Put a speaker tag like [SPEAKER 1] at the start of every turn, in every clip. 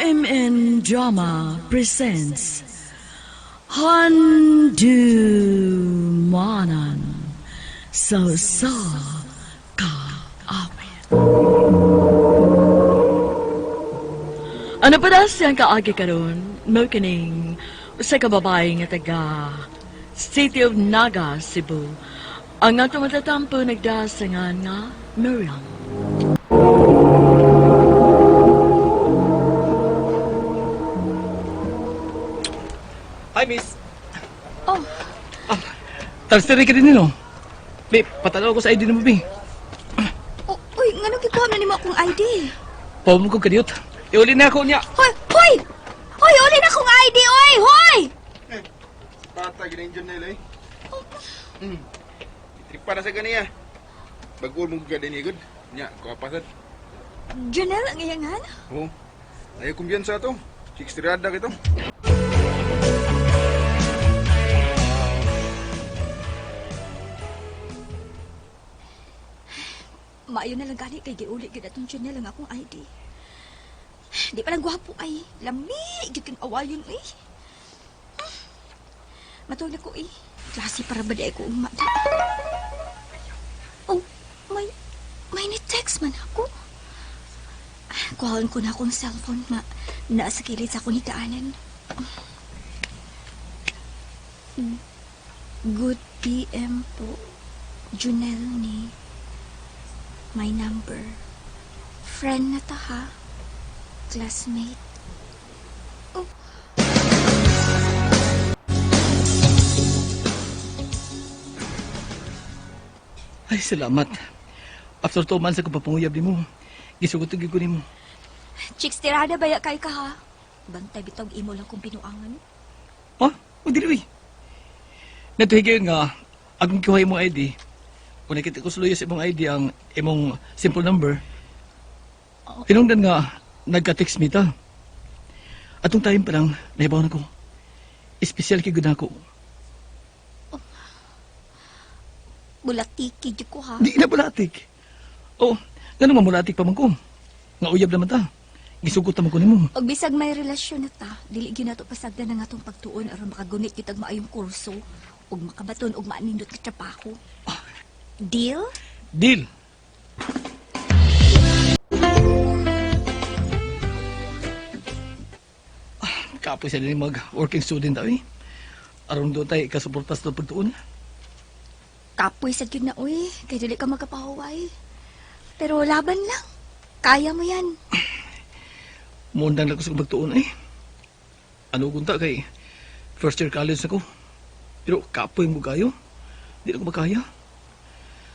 [SPEAKER 1] Crime and Drama presents Handumanan Sa Kaawit. Ano pa daw siyang kaagi karon? Mo kining sa kababae nga taga City of Naga, Cebu. Ang nga tumatatampo nagdasangan nga Miriam.
[SPEAKER 2] Hi, miss.
[SPEAKER 3] Oh,
[SPEAKER 2] Transfer ka din nino. Be, patanaw ko sa ID mo, be.
[SPEAKER 3] uy, nga nang gikuha na nimo akong ID.
[SPEAKER 2] Pawag ko kaniyot. Iuli na ako niya.
[SPEAKER 3] Hoy, hoy! Hoy, uli na akong ID, oy! Hoy!
[SPEAKER 4] Bata, ginayon nila Tripa na sa ganiya. Bagul mong gani good. Nya, kapasad.
[SPEAKER 3] Janelle ang iyangan?
[SPEAKER 4] Oo. Ayaw kumbiyansa to. Sikstirada kito.
[SPEAKER 3] Maayo na lang gani kay giuli gid atong Janelle ang akong ID. Di pa lang gwapo ay. Lami, gikin awayon eh. Matulog na ko eh. Klase para ba di ko umada. Oh, may ni-text man ako. Kuhaan ko na akong cellphone na nasa kilid sa akong higaanan. Good PM po. Junelle ni. My number. Friend na ta ha. Classmate. Oh.
[SPEAKER 2] Ay, salamat. After 2 months ako papanguyab ni mo. Gisugot ko ni mo.
[SPEAKER 3] Chicks, tirada baya kay ka ha. Bantay bitog imo lang kung pinuangan.
[SPEAKER 2] Ha? O, dili, uy. Natuhigay nga, agong kihay mo ID. Kung nakita ko suluyo sa imong ID ang imong simple number, hinungdan nga, nagka-text me ta. Atong time pa lang, nahibaw na ko. Espesyal kay gud ako.
[SPEAKER 3] Bulatiki di ko ha.
[SPEAKER 2] Di na bulatik. Oh, ganun mamulatik pa man ko. Nga uyab naman ta. Gisugot naman ko ni mo.
[SPEAKER 3] Og bisag may relasyon na ta, dili gyud nato pasagdan ang atong pagtuon aron makagunit kitag maayong kurso ug makabaton og maanindot ka trabaho. Deal?
[SPEAKER 2] Deal. Kapoy sa din mag-working student tayo eh. Aron doon tayo ikasuportas doon pagtuon.
[SPEAKER 3] Kapoy sad gyud na oy, kay dili ka magapahuway. Pero laban lang. Kaya mo yan.
[SPEAKER 2] Muundang lang ko sa pagtuon eh. Ano kunta kay first year college ako. Pero kapoy mo kayo. Di na ko makaya.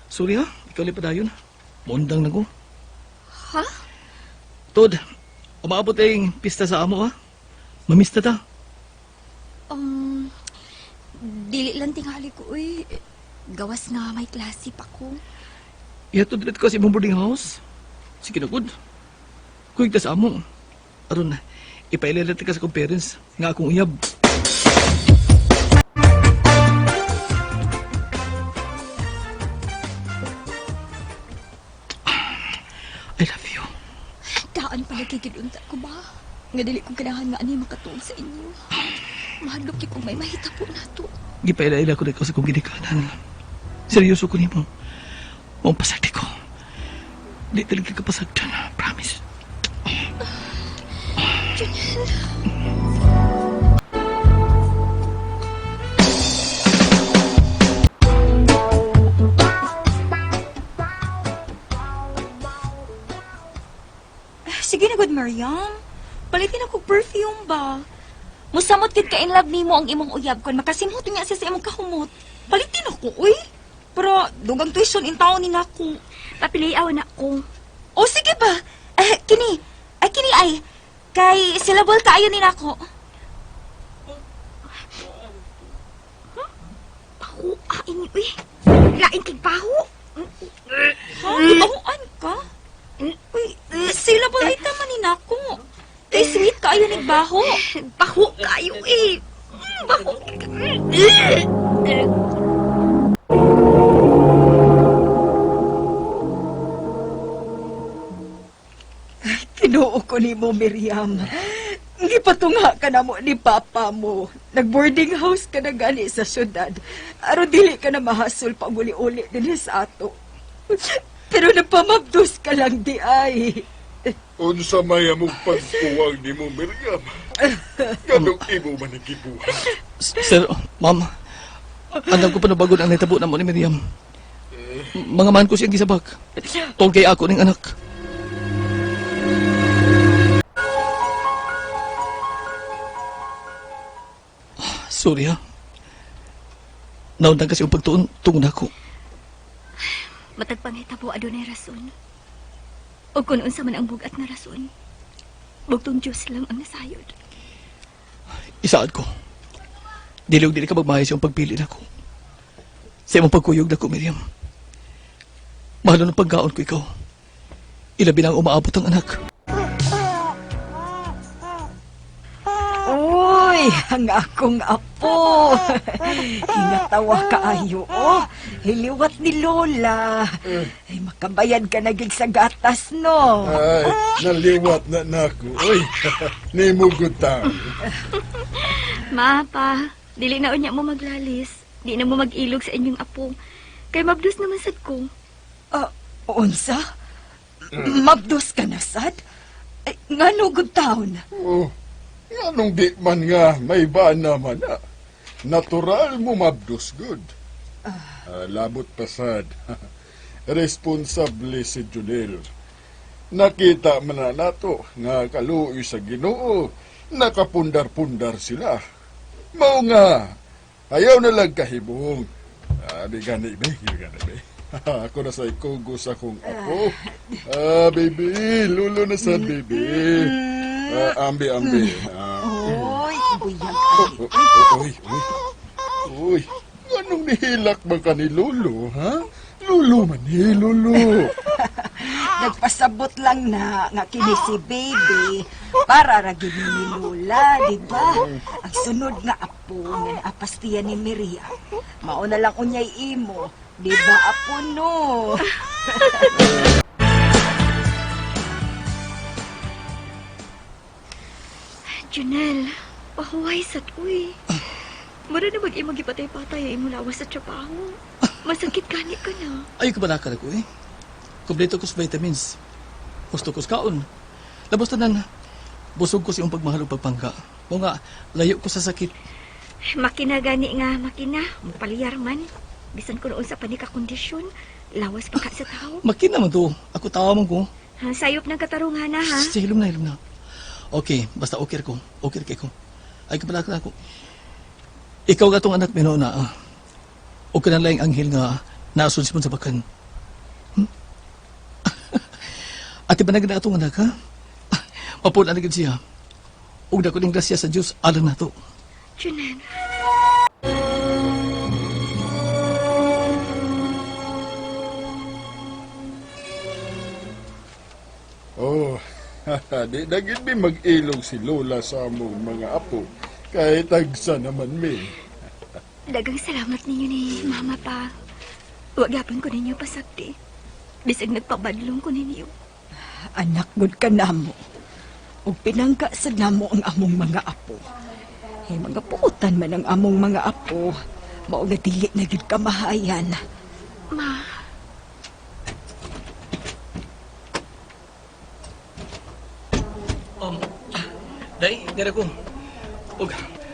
[SPEAKER 2] Sorry ha, ikaw li pa dayon. Muundang lang ko.
[SPEAKER 3] Ha?
[SPEAKER 2] Tod, umabot tayong pista sa amo ha. Mamista ta.
[SPEAKER 3] Dili lang tingali ko oy. Gawas nga may klase pa ko.
[SPEAKER 2] Ihatod ulit ko sa imong boarding house. Sige na good. Kuig ta sa amo. Aron, ipailalat ka sa kong parents nga akong uyab. I love you.
[SPEAKER 3] Daan pala kikidunta ko ba? Nga dili ko ganahan nga ani makatuog sa inyo. Mahadlok kay kung may mahita po na to.
[SPEAKER 2] Gipailaila ko na ikaw sa kong ginikanan. Seryoso ko ni mo. Mong pasagdi ko. Di talaga ka pasagdan. Promise.
[SPEAKER 3] Janelle. Sige na, good Mariam. Palitin ako perfume ba? Musamot kid ka in love nimo ang imong uyab kon makasimhot niya siya sa imong kahumot. Palitin ako, uy. Pero dugang tuition in taon ni nako. Papiliaw na ko. O sige ba? Kini ay kay syllable kaayo ni nako. Pahu ini uy. Lain kay pahu. Ha? Ibahuan ka? Uy, syllable ay tama ni nako. Kay sweet kaayo ni baho. Baho kaayo eh. Baho.
[SPEAKER 5] Tinuo ko ni mo, Miriam.
[SPEAKER 3] Gipatunga ka na mo ni papa mo. Nag-boarding house ka na gani sa syudad. Aron dili ka na mahasol pag uli-uli din sa ato. Pero nagpamabdos ka lang di ay.
[SPEAKER 5] Unsa may among pagtuwag ni mo, Miriam? Ganong imo man nagibuhat.
[SPEAKER 2] Sir, ma'am, alam ko pa na bago ang natabo na mo ni Miriam. Mga man ko siyang gisabak. Tol kay ako ning anak. Sorry ha. Naunang kasi yung pagtuon tungod ako.
[SPEAKER 6] Matag pangitabo adunay rason. O kung unsa man ang bugat na rason, bugtong Diyos lang ang nasayod.
[SPEAKER 2] Isaad ko. Dili ka magmayos yung pagpili na ko. Sa imong pagkuyog na ko, Miriam. Mahalo ng pagkaon ko ikaw. Ilabi na ang umaabot ang anak.
[SPEAKER 3] Uy, ang akong apo. Hinatawa kaayo, oh. Hiliwat ni Lola. Ay, makabayad ka na gig sa gatas, no?
[SPEAKER 5] Ay, naliwat na nako. Uy, nimugod ta.
[SPEAKER 6] Ma, pa, dili na unya mo maglalis. Di na mo mag-ilog sa inyong apo. Kay mabdus naman sad ko.
[SPEAKER 3] Unsa? Mabdos ka na, sad? Ay, nga nugod taon.
[SPEAKER 5] Oh, anong di man nga, may ba naman na. Natural mo mabdos good. Labot pasad. Responsable si Junel. Nakita man na nato nga kaluoy sa Ginoo, nakapundar-pundar sila. Mao nga, ayaw na lang kahibong. Di gani be, Ako na sa ikugo sa kong apo. Baby, lulo na sa baby. Ambi.
[SPEAKER 3] Uy, buyag.
[SPEAKER 5] Uy, anong nihilak ba ka ni Lolo, ha? Lolo man Lolo.
[SPEAKER 3] Nagpasabot lang na nga kini si baby para ragin ni Lola, di ba? Ang sunod nga apo nga naapastiyan ni Miriam. Mauna lang unyay imo, di ba apo no?
[SPEAKER 6] Junel, pahuway sad uy. Mura na mag-imag ipatay-patay ang imo lawas sa trabaho. Masakit gani ka na.
[SPEAKER 2] Ayaw ka ba nakala ko eh? Kompleto ko sa vitamins. Gusto ko sa kaon. Labos tanan, busog ko sa iyong pagmahal o pagpangga. O nga, layo ko sa sakit.
[SPEAKER 6] Makina gani nga, makina. Mupaliyar man. Bisan ko noon sa panika-kondisyon. Lawas pa ka sa tao.
[SPEAKER 2] Makin naman to. Ako tawa man ko.
[SPEAKER 6] Ha, sayop ng katarungan na ha.
[SPEAKER 2] Sige, hilom na. Okay, basta okay ko. Okay kay ko. Ay ka pala ako. Ikaw nga tong anak mino na. O ka na lang anghel nga naasun sa bakan. Ati ba na atong anak, ha? Mapun na siya. Ug dako ning grasya sa Dios alang nato.
[SPEAKER 6] Junel.
[SPEAKER 5] Oh, di dagit mi mag-ilog si Lola sa among mga apo. Kahit tagsa naman mi.
[SPEAKER 6] Dagang salamat ninyo ni Mama pa. Wagapon ko ninyo pasakti. Bisag nagpabadlong ko ninyo.
[SPEAKER 3] Anak gud ka namo. Ug pinangka sa namo ang among mga apo. Ay mga puutan man ang among mga apo. Mao nga dili na gid kamahayan.
[SPEAKER 6] Ma,
[SPEAKER 2] Dahil ko. Ug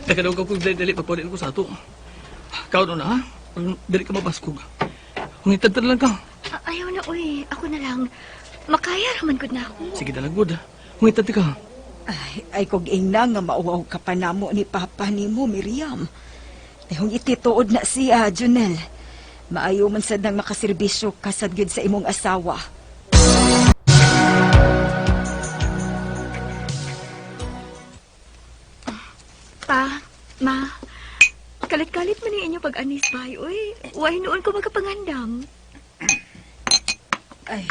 [SPEAKER 2] nakadaw ka ko dali pagpaulit ko sa ato. Kaon na, ha? Dali ka mabaskog. Hungitad lang ka.
[SPEAKER 6] ayaw na uy. Ako na lang. Makaya raman gud na ako.
[SPEAKER 2] Sige dalagod. Hungitad ka.
[SPEAKER 3] Ay kog ingna nga mauwaw ka pa namo ni papa nimo Miriam. Dahong itituod na siya, Junel. Maayo man sad nang makaserbisyo kasad gyud sa imong asawa.
[SPEAKER 6] Pa, ma, kalit-kalit man ni inyo pag-anis bay, uy. Uy, noon ko magkapangandam.
[SPEAKER 3] Ay,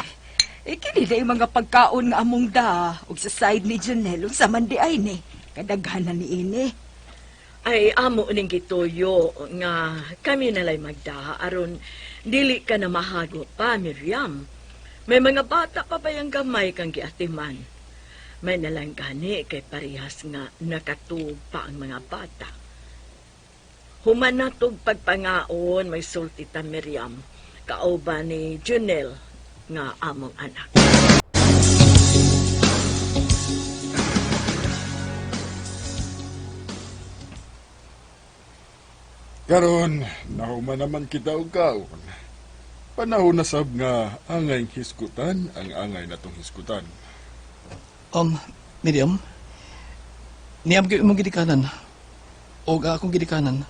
[SPEAKER 3] kini na yung mga pagkaon nga among da. Ug sa side ni Junel, sa mandi ay ni. Kadaghanan ni ini.
[SPEAKER 1] Ay, amo ning gituyo nga kami nalay magda aron dili ka na mahago pa, Miriam. May mga bata pa ba yung gamay kang giatiman? May nalang gani kay parehas nga nakatug pa ang mga bata. Human natog pagpangaon may sulti ta Miriam, kauban ni Junel nga among anak.
[SPEAKER 5] Karon, nahuman naman kita og kaon. Panahon na sab nga angay hiskutan ang angay natong hiskutan.
[SPEAKER 2] Miriam, niyam kayo imong gidikanan. O akong gidikanan.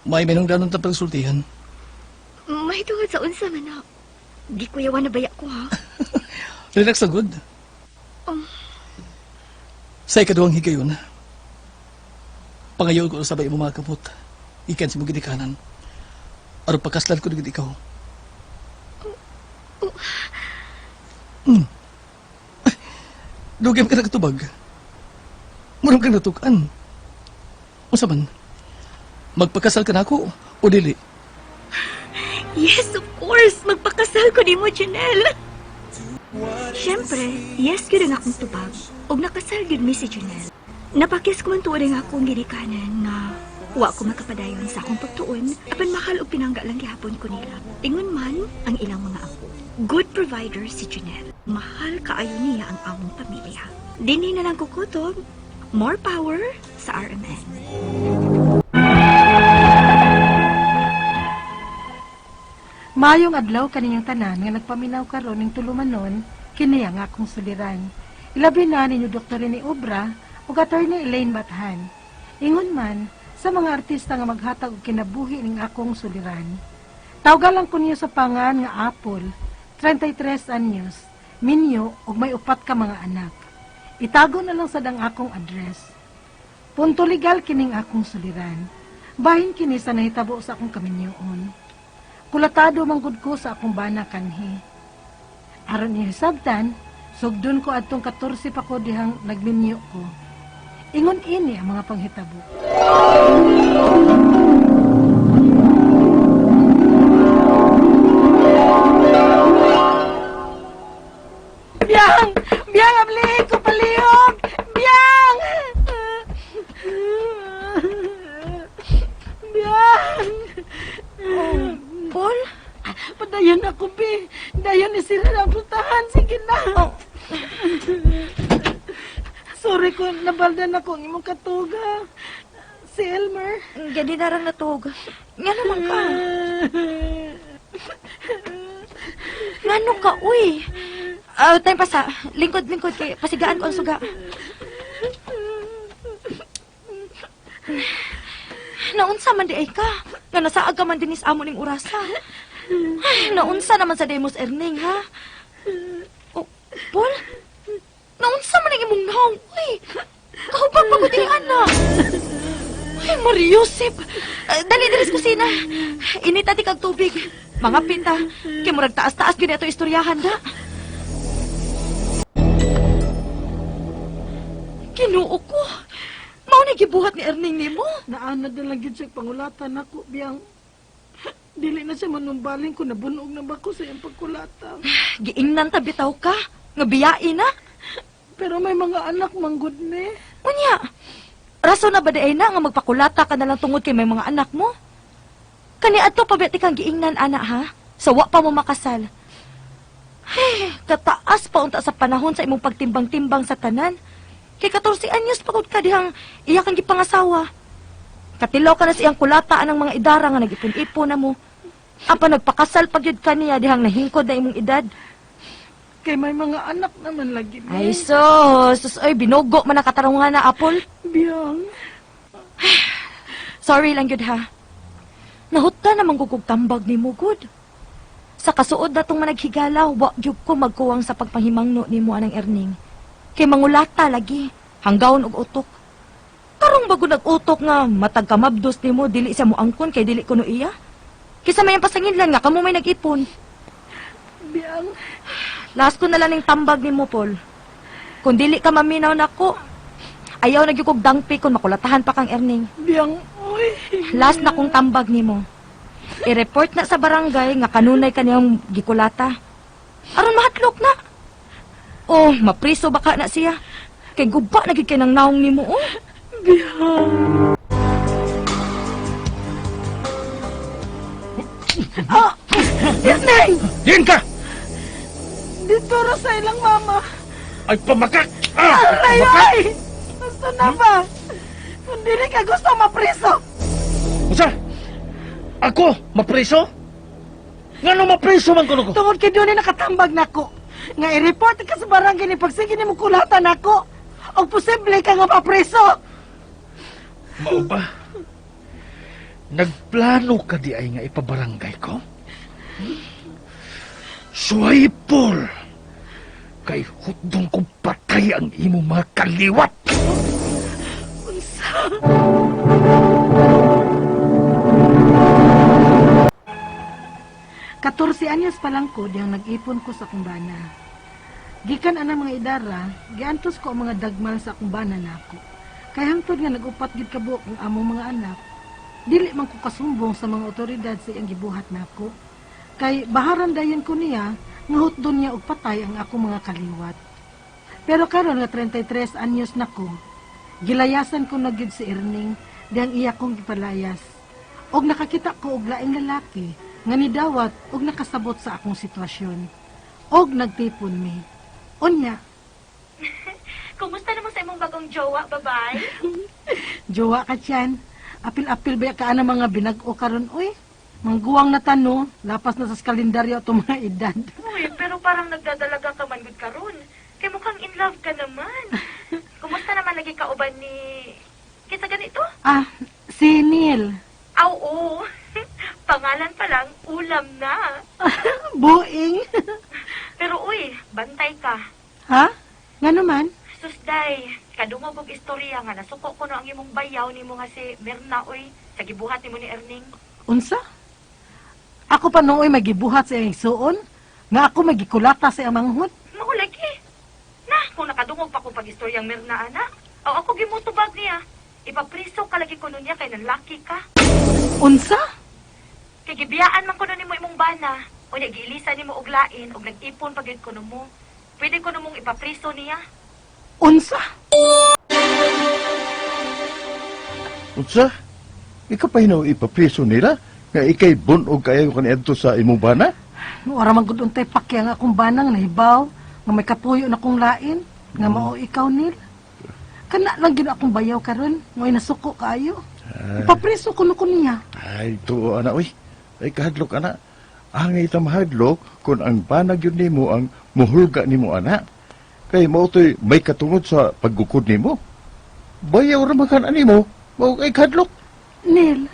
[SPEAKER 2] May minungdanon ta pagsultihan.
[SPEAKER 6] May tungod sa unsa man na. Di ko yawan na baya ko ha.
[SPEAKER 2] Relax na good. Sa ikaduhang higayon, pangayaw ko sabay mo mga kapot. Ikan si mo gidikanan. Aron pagkaslan ko na ikaw. Dugem ka na katubag. Murang kang natukan. Unsa man? Magpakasal ka na ako o dili?
[SPEAKER 6] Yes, of course. Magpakasal ko ni mo, Junel. Siyempre, yes yun ang akong tubag. Og nakasal yun mi si Junel. Napakis ko man tuwa rin akong ginikanan na wa ko makapadayon sa akong pagtuon apan mahal og pinangga lang gihapon ko nila. Ingon man ang ilang mga apo. Good provider si Junel. Mahal kaayo niya ang among pamilya. Dinhi na lang kukutob. More power sa RMN.
[SPEAKER 7] Mayong adlaw kaniyang tanan nga nagpaminaw karon ning tulumanon kiniya nga akong suliran. Ilabi na ninyo Dr. Rene Obra ug Attorney Elaine Bathan. Ingon man sa mga artista nga maghatag og kinabuhi ning akong suliran. Tawgalan ko niyo sa pangan nga Apple, 33 anyos, minyo ug may 4 ka mga anak. Itago na lang sa dang akong address. Punto legal kining akong suliran. Bahin kini sa nahitabo sa akong kaminyoon. Kulatado manggod ko sa akong bana kanhi. Aron ihisabtan, sugdon ko adtong 14 pa ko dihang nagminyo ko. Ingon ini ang mga panghitabo. Biyang! Biyang! Abli! Kupalihog! Biyang! Biyang!
[SPEAKER 3] Paul?
[SPEAKER 7] Padayon ako, Bi. Dayon ni sila ng putahan. Sige na. Sorry kung nabaldan ako ang imong katuga. Si Elmer.
[SPEAKER 3] Gadi narang natog. Nga naman ka. Ngano ka, uy? Tayo pa sa lingkod-lingkod kay pasigaan ko ang suga. Naunsa man di ay ka? Nga nasaag ka man dinis amo ning orasa. Ay, naunsa naman sa Demos Erning, ha? Oh, Paul? Naunsa man ang imong nahong? Uy, kahubag pa ko di, anak. Ay, Mariusip. Dali, diris kusina. Inita di kag tubig. Mga pita. Kaya murag taas-taas gini ito istoryahan, da. Kinuo ko. Mao na gibuhat ni Erning nimo.
[SPEAKER 7] Naanad na lang yun siya pangulatan ako, Biyang. Dili na siya manumbaling ko nabunog na ba ko sa iyang pagkulata.
[SPEAKER 3] Giingnan ta bitaw ka. Nga biyain na.
[SPEAKER 7] Pero may mga anak manggod ni.
[SPEAKER 3] Unya, rason na ba di ay na nga magpakulata ka na lang tungod kay may mga anak mo? Kani adto pa beti kang giingnan anak ha? Sawa pa mo makasal. Hey, kataas pa unta sa panahon sa imong pagtimbang-timbang sa tanan. Kay 14 anyos pagod ka dihang iya kang gipangasawa. Katilaw ka na sa iyang kulataan ng mga idara nga nagipon-ipon na mo. Apa nagpakasal pagyud ka niya dihang nahingkod na imong edad.
[SPEAKER 7] Kay may mga anak naman lagi ni.
[SPEAKER 3] Ay sus, oy, binugo man nakatarungan na apol.
[SPEAKER 7] Biyang.
[SPEAKER 3] Sorry lang yun ha. Nahutta namang gugugtambag ni mo, good. Sa kasuod na itong managhigala, wag yun ko magkuwang sa pagpahimangno ni mo anang Erning. Kay mangulata lagi, hanggawon og utok. Karong bago nag-utok nga, matag kamabdos ni mo, dili siya mo angkon, kay dili ko no iya. Kisa may pasanginlan nga, kamo may nag-ipon.
[SPEAKER 7] Biyang.
[SPEAKER 3] Last ko na lang yung tambag ni mo, Paul. Kung dili ka maminaw na ko, ayaw nagyukog dangpi kung makulatahan pa kang Erning.
[SPEAKER 7] Biyang. Uy.
[SPEAKER 3] Last na kong tambag ni mo. I-report na sa barangay nga kanunay kaniyang gikulata. Aron mahatlok na. Oh, mapriso baka na siya. Kay guba na gid kay nang naong nimo oh.
[SPEAKER 2] Diyan ka!
[SPEAKER 7] Dito ra sa ilang mama.
[SPEAKER 2] Ay, pamakak!
[SPEAKER 7] Ay, ay! Gusto na ba? Kung dili ka gusto mapriso.
[SPEAKER 2] Usa? Ako? Mapreso? Nga no mapreso man ko ko?
[SPEAKER 7] Tungod kay doon nakatambag nako. Nga i-report ka sa barangay ni pagsige ni mo kulatan nako. O posible ka nga mapreso.
[SPEAKER 2] Mao ba? Nagplano ka di ay nga ipabarangay ko? Suwaipol! Kay hutdong kong patay ang imo mga kaliwat!
[SPEAKER 7] 14 anyos pa lang ko diyang nag-ipon ko sa kumbana. Gikan anang mga idara, giantos ko ang mga dagmal sa kumbana nako. Kay hangtod nga nagupat gid kabuok ang among mga anak. Dili man ko kasumbong sa mga otoridad sa iyang gibuhat nako. Kay baharan dayon ko niya nga hutdon niya og patay ang ako mga kaliwat. Pero karon nga 33 anyos nako, gilayasan ko na gid si Erning diyang iya kong gipalayas. Og nakakita ko og laing lalaki nga nidawat og nakasabot sa akong sitwasyon. Og nagtipon mi. Unya,
[SPEAKER 6] Kumusta naman sa imong bagong jowa, babay?
[SPEAKER 7] jowa ka tiyan. Apil-apil ba ka na mga binag-o karon uy? Mangguwang na tano, lapas na sa kalendaryo itong mga edad.
[SPEAKER 6] Uy, pero parang nagdadalaga ka man gud karon. Kay mukhang in love ka naman. Kumusta naman lagi kauban ni... Kita ganito?
[SPEAKER 7] Ah, si Neil.
[SPEAKER 6] Aw, oo. Pangalan pa lang, ulam na.
[SPEAKER 7] Buing.
[SPEAKER 6] Pero uy, bantay ka.
[SPEAKER 7] Ha? Nga naman?
[SPEAKER 6] Susday, kadungog og istorya nga nasuko ko no ang imong bayaw nimo nga si Mirna uy sa gibuhat nimo ni Erning.
[SPEAKER 7] Unsa? Ako pa nooy magibuhat sa iyang suon? Nga ako magikulata sa iyang manghod?
[SPEAKER 6] Mao lagi. Na, kung nakadungog pa ko pag istoryang Mirna ana, o ako gimutubag niya. Ipapriso ka lagi kuno niya kay nanlaki ka.
[SPEAKER 7] Unsa?
[SPEAKER 6] Kay gibiyaan man kuno nimo imong bana. Unya giilisan nimo og lain og nag-ipon pagid kuno mo. Pwede kuno mong ipapriso niya.
[SPEAKER 7] Unsa?
[SPEAKER 5] Unsa? Ikaw pa hinaw ipapriso nila? Nga ikay bunog kayo kaniadto sa imong bana?
[SPEAKER 7] Wala man gud untay pakya nga akong banang nahibaw nga may kapuyo na kong lain nga mao ikaw Neil. Kana lang gid akong bayaw karon, mo'y nasuko kaayo. Ipapreso ko no niya.
[SPEAKER 5] Ay, tuo ana, uy. Ay, kahadlok ana. Angay ta mahadlok kung ang banag yun nimo ang muhulga nimo ana. Kay mao to'y may katungod sa paggukod nimo. Bayaw ra man kan animo, mao kay kahadlok.
[SPEAKER 7] Neil.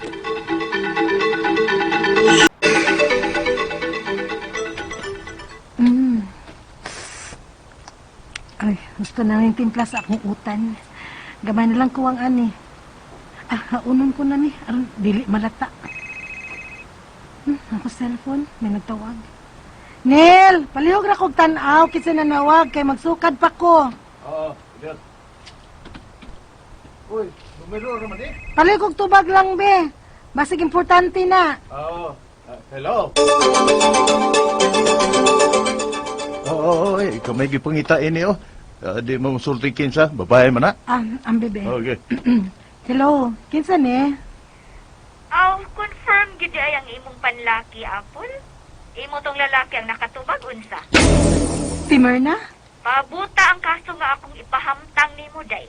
[SPEAKER 7] Ay, gusto na yung timpla sa akong utan. Gamay na lang kuwang ani. Unon ko na ni. Aron, dili malata. Ako cellphone, may nagtawag. Neil, palihog ra kog tan-aw kinsa nanawag kay magsukad pa ko.
[SPEAKER 2] Oo, yan. Uy, numero naman eh.
[SPEAKER 7] Palihog kog tubag lang be. Basig importante na.
[SPEAKER 2] Oo. Hello?
[SPEAKER 5] Oo, ikaw may gipangitain niyo. Di mo sulti kinsa, babae man na.
[SPEAKER 7] Ang bebe.
[SPEAKER 5] Okay.
[SPEAKER 7] Hello, kinsa ni?
[SPEAKER 6] Aw, confirm gid ay ang imong panlaki, Apple. Imo tong lalaki ang nakatubag unsa.
[SPEAKER 7] Timer na?
[SPEAKER 6] Pabuta ang kaso nga akong ipahamtang nimo day.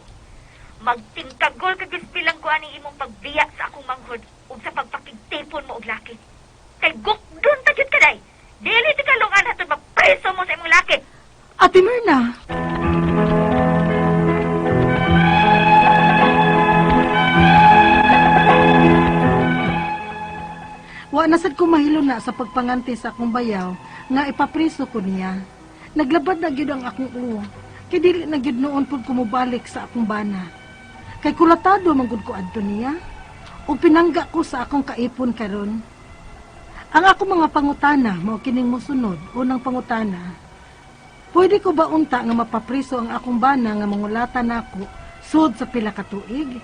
[SPEAKER 6] Magtingkagol ka gispilang ko ani imong pagbiya sa akong manghod ug sa pagpakigtipon mo og laki. Kay gukdon ta gyud ka day. Dili ti ka lungan hatod mapreso mo sa imong laki.
[SPEAKER 7] Timer na. Wa na sad ko mahilo na sa pagpanganti sa akong bayaw nga ipapriso ko niya. Naglabad na gyud ang akong ulo. Kay dili na gyud noon pud ko mobalik sa akong bana. Kay kulatado man gud ko adto niya. Ug pinangga ko sa akong kaipon karon. Ang ako mga pangutana mao kining mosunod. Unang pangutana. Pwede ko ba unta nga mapapriso ang akong bana nga mangulatan nako sud sa pila ka tuig?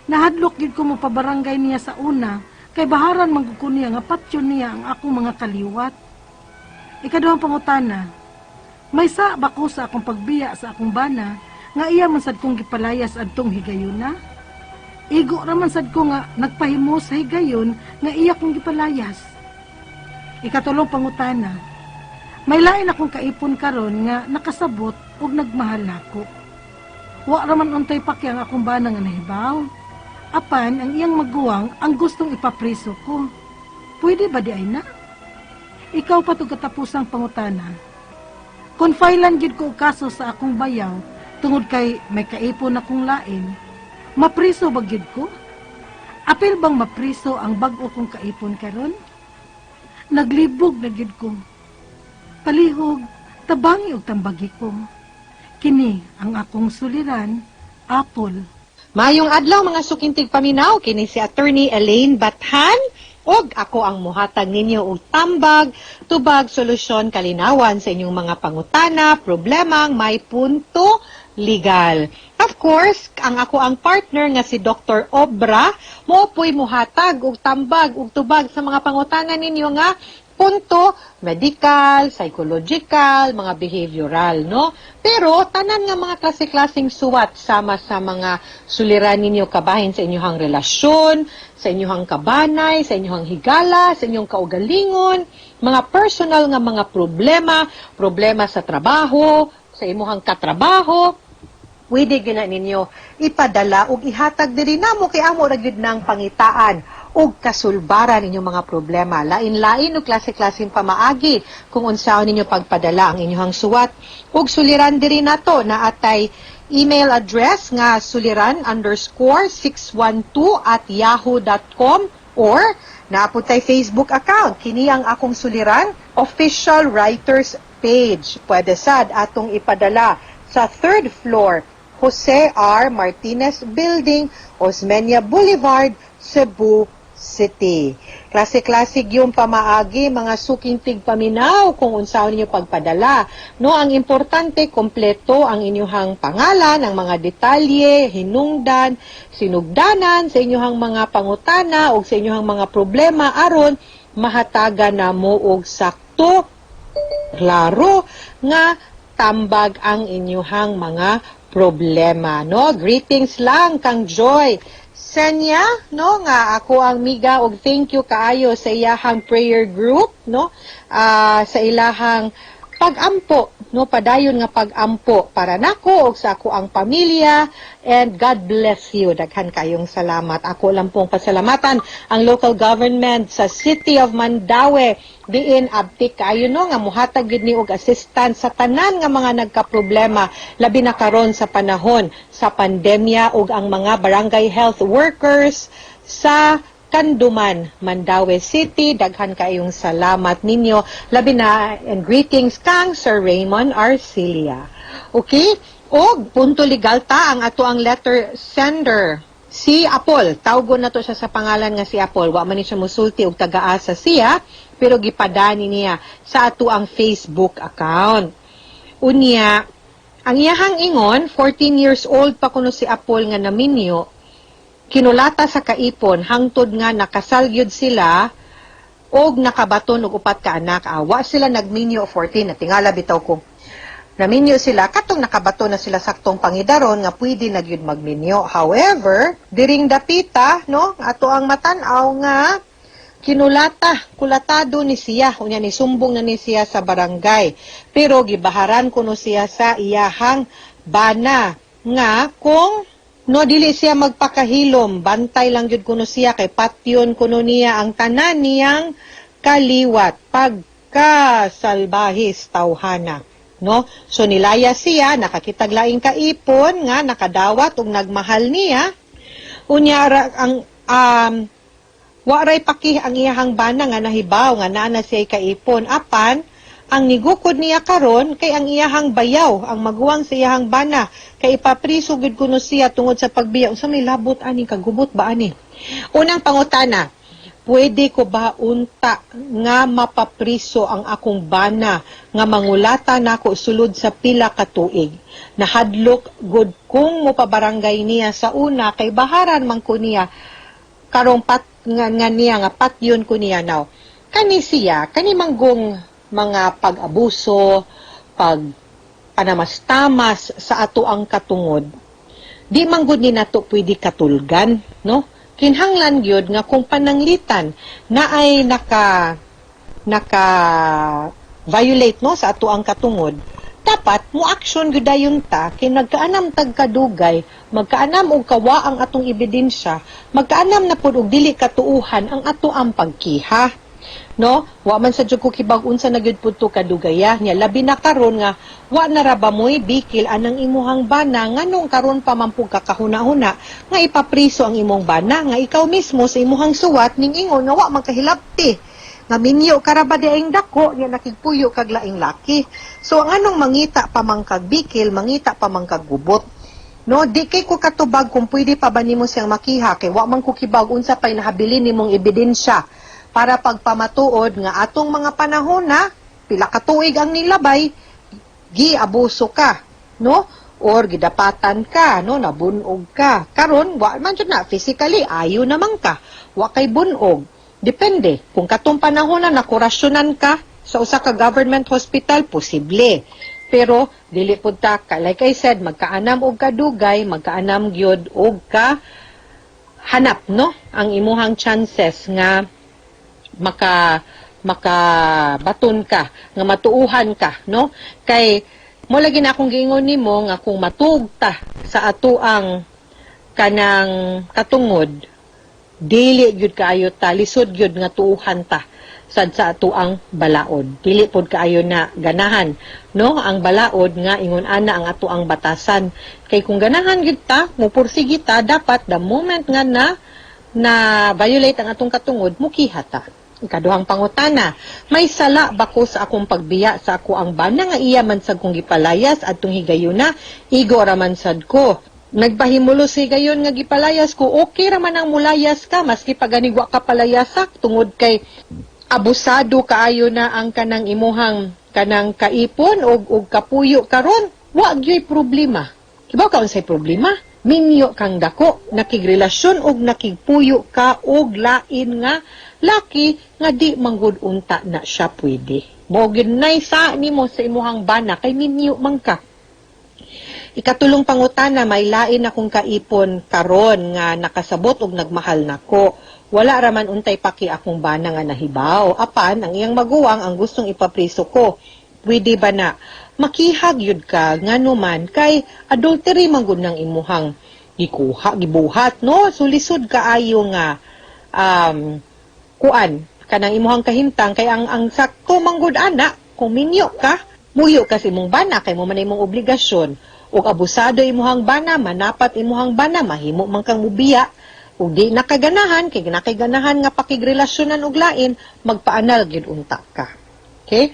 [SPEAKER 7] Nahadlok gid ko mo pabarangay niya sa una. Kay baharan manggukon niya nga patyon niya ang akong mga kaliwat. Ikaduhang pangutana, May sa ba ko sa akong pagbiya sa akong bana nga iya man sad kong gipalayas adtong higayuna? Igo raman sad ko nga nagpahimo sa higayon nga iya kong gipalayas. Ikatulong pangutana. May lain akong kaipon karon nga nakasabot ug nagmahal nako. Wa raman untay pakyang akong bana nga nahibaw. Apan ang iyang maguwang ang gustong ipapriso ko. Pwede ba di ay na? Ikaw pa to katapusang pangutana. Kung failan gid ko og kaso sa akong bayaw tungod kay may kaipon akong lain, mapriso ba gid ko? Apil bang mapriso ang bag-o kong kaipon karon? Naglibog na gid ko. Palihog, tabangi og tambagi ko. Kini ang akong suliran, Apple.
[SPEAKER 8] Mayong adlaw mga sukintig paminaw, kini si Attorney Elaine Bathan, og ako ang muhatag ninyo og tambag, tubag, solusyon, kalinawan sa inyong mga pangutana, problemang may punto legal. Of course, ang ako ang partner nga si Dr. Obra, mo po'y muhatag og tambag og tubag sa mga pangutana ninyo nga punto medical, psychological, mga behavioral, no? Pero tanan nga mga klase-klaseng suwat sama sa mga suliran ninyo kabahin sa inyong relasyon, sa inyong kabanay, sa inyong higala, sa inyong kaugalingon, mga personal nga mga problema sa trabaho, sa inyong katrabaho, pwede gina ninyo ipadala o ihatag diri namo kay amo ra gyud nang pangitaan o kasulbaran ninyong mga problema. Lain-lain o klase-klaseng pamaagi kung unsaon ninyo pagpadala ang inyong suwat. Ug suliran diri nato na atay email address nga suliran_612@yahoo.com or naapod tay Facebook account. Kini ang akong suliran, official writers page. Pwede sad atong ipadala sa 3rd floor, Jose R. Martinez Building, Osmeña Boulevard, Cebu City. Klase-klasig yung pamaagi, mga suking tigpaminaw kung unsaon ninyo pagpadala. No, ang importante, kompleto ang inyong pangalan, ang mga detalye, hinungdan, sinugdanan sa inyong mga pangutana o sa inyong mga problema aron mahataga na mo og sakto, klaro nga tambag ang inyong mga problema. No, greetings lang kang Joy Senya, no, nga ako ang miga og thank you kaayo sa iyahang prayer group, no, sa ilahang pag-ampo, no, padayon nga pag-ampo para nako og sa ako ang pamilya, and God bless you. Daghan kayong salamat. Ako lang pong pasalamatan ang local government sa City of Mandaue diin abtik kayo, no, nga muhatag gid ni og assistance sa tanan nga mga nagkaproblema labi na karon sa panahon sa pandemya ug ang mga barangay health workers sa Kanduman, Mandaue City. Daghan kayong salamat ninyo. Labi na, and greetings kang Sir Raymond Arcilia. Okay? O, punto legal ta ang ato ang letter sender. Si Apol, tawgon na to siya sa pangalan nga si Apol. Wa man ni siya musulti og taga-asa siya, pero gipadani niya sa ato ang Facebook account. Unya, ang iyahang ingon, 14 years old pa kuno si Apol nga naminyo, kinulata sa kaipon, hangtod nga nakasal gyud sila og nakabaton og upat ka anak. Wa sila nagminyo 14, natingala bitaw ko. Naminyo sila, katong nakabato na sila saktong pangidaron nga pwede na gyud magminyo. However, diring dapita, no, ato ang matanaw nga kinulata, kulatado ni siya, unya ni sumbong na ni siya sa barangay. Pero gibaharan kuno siya sa iyahang bana nga kung no dili siya magpakahilom, bantay lang gyud kuno siya kay patyon kuno niya ang tanan niyang kaliwat pagkasalbahis tawhana. No? So nilaya siya, nakakitag laing kaipon nga nakadawat ug nagmahal niya. Unya ang waray paki ang iyahang bana nga nahibaw nga naa na siya kaipon. Apan ang nigukod niya karon kay ang iyahang bayaw, ang maguwang sa iyahang bana kay ipapriso gid kuno siya tungod sa pagbiya. Unsa may labot ani kagubot ba ani? Unang pangutana, pwede ko ba unta nga mapapriso ang akong bana nga mangulata nako sulod sa pila ka tuig? Nahadlok good kung mo pabarangay niya sa una kay baharan man ko niya karong nga niya nga patyon ko niya now. Kani siya, kani manggong mga pag-abuso, panamastamas sa ato ang katungod, di man gud ni nato pwede katulgan, no? Kinhanglan gyud nga kung pananglitan na ay naka violate no sa ato ang katungod, dapat mo action gyud dayon ta kay nagkaanam tag kadugay, magkaanam og kawa ang atong ebidensya, magkaanam na pud og dili katuuhan ang ato ang pagkiha. No, wa man sa jud ko kibag unsa na gyud pud to kadugaya nya, labi na karon nga wa na ra ba moy bikil anang imuhang bana nganong karon pa man pug kakahuna-huna nga ipapriso ang imong bana nga ikaw mismo sa imuhang suwat ning ingon nga wa man kahilabti nga minyo karaba diayng dako nya nakigpuyo kag laing laki. So ang anong mangita pa man kag bikil, mangita pa man kag gubot. No, di kay ko katubag kung pwede pa ba nimo siyang makiha kay wa man ko kibag unsa pay nahabilin nimong ebidensya para pagpamatuod nga atong mga panahon na pila ka tuig ang nilabay, giabuso ka, no? Or gidapatan ka, no? Nabunog ka. Karon wa man jud na physically ayo naman ka. Wa kay bunog. Depende kung katong panahon na nakurasyonan ka sa usa ka government hospital, posible. Pero dili pud ta ka, like I said, magkaanam og kadugay, magkaanam gyud og ka hanap, no? Ang imuhang chances nga makabaton ka, nga matuuhan ka, no? Kay mo lagi na akong giingon nimo nga kung matugta sa ato ang kanang katungod, dili gyud kaayo ta, lisod gyud nga tuuhan ta sad sa ato ang balaod. Dili pod kaayo na ganahan, no? Ang balaod nga ingon ana ang ato ang batasan. Kay kung ganahan gyud ta, mupursige ta, dapat the moment nga na violate ang atong katungod, mukiha ta. Ikaduhang pangutana, may sala ba ko sa akong pagbiya sa ako ang bana nga iya man sad kong gipalayas adtong higayuna, igo ra man sad ko. Nagpahimulo si gayon nga gipalayas ko, okay ra man ang mulayas ka maski paganigwa ka palayasak tungod kay abusado kaayo na ang kanang imuhang kanang kaipon og kapuyo karon, wa gyud problema. Kibaw ka unsay problema? Minyo kang dako, nakigrelasyon og nakigpuyo ka og lain nga laki nga di manggod unta na siya pwede. Mo gyud nay sa nimo sa imuhang bana kay minyo man ka. Ikatulong pangutana, may lain akong kaipon karon nga nakasabot og nagmahal nako. Wala ra man untay paki akong bana nga nahibaw. Apan ang iyang maguwang ang gustong ipapriso ko. Pwede ba na makihag yun ka nganuman kay adultery man gud nang imuhang gibuhat, no? Sulisod kaayo nga kuan kanang imuhang kahimtang kay ang sakto manggod ana kung minyo ka, muyo ka sa imong bana kay mo man imong obligasyon. Ug abusado imuhang bana, manapat imuhang bana, mahimo man kang mubiya. Ug di nakaganahan kay nakaganahan nga pakigrelasyonan og lain, magpaanal gyud unta ka. Okay?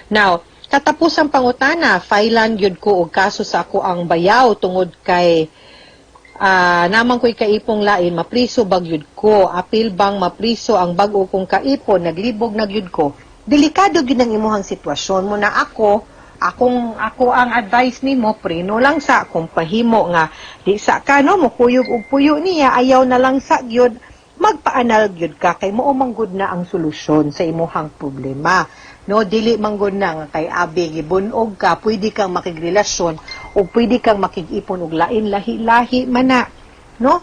[SPEAKER 8] Now, katapusang pangutana, failan gyud ko og kaso sa ako ang bayaw tungod kay namang ko'y kaipong lain, mapriso bagyud ko, apil bang mapriso ang bag-o kong kaipon, naglibog na gyud ko. Delikado gyud ang imuhang sitwasyon mo na ako ang advice nimo, preno lang sa kung pahimo nga di sa ka no mo kuyog og puyo niya, ayaw na lang sa gyud, magpaanal gyud ka kay mao manggod na ang solusyon sa imuhang problema. No, dili manggod na nga kay abi gibunog ka, pwede kang makigrelasyon o pwede kang makig-ipon og lain lahi-lahi man na, no?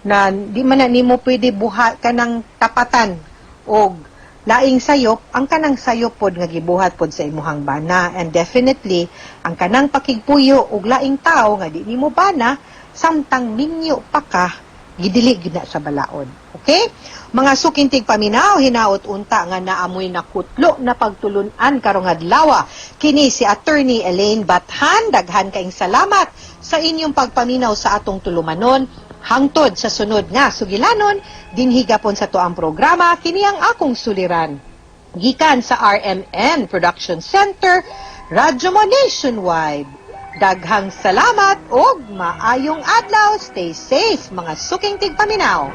[SPEAKER 8] Na di man na nimo pwede buhat ka ng tapatan og laing sayop, ang kanang sayop pod nga gibuhat pod sa imuhang bana, and definitely ang kanang pakigpuyo og laing tao nga di nimo bana samtang minyo pa ka, gidili gyud na sa balaod. Okay? Mga sukintig paminaw, hinaot unta nga naamoy na kutlo na pagtulunan karong adlaw. Kini si Attorney Elaine Bathan, daghan kaayong salamat sa inyong pagpaminaw sa atong tulumanon. Hangtod sa sunod nga sugilanon, dinhigapon sa to ang programa, kini ang akong suliran. Gikan sa RMN Production Center, Radyo Mo Nationwide. Daghang salamat og maayong adlaw. Stay safe, mga suking tigpaminaw.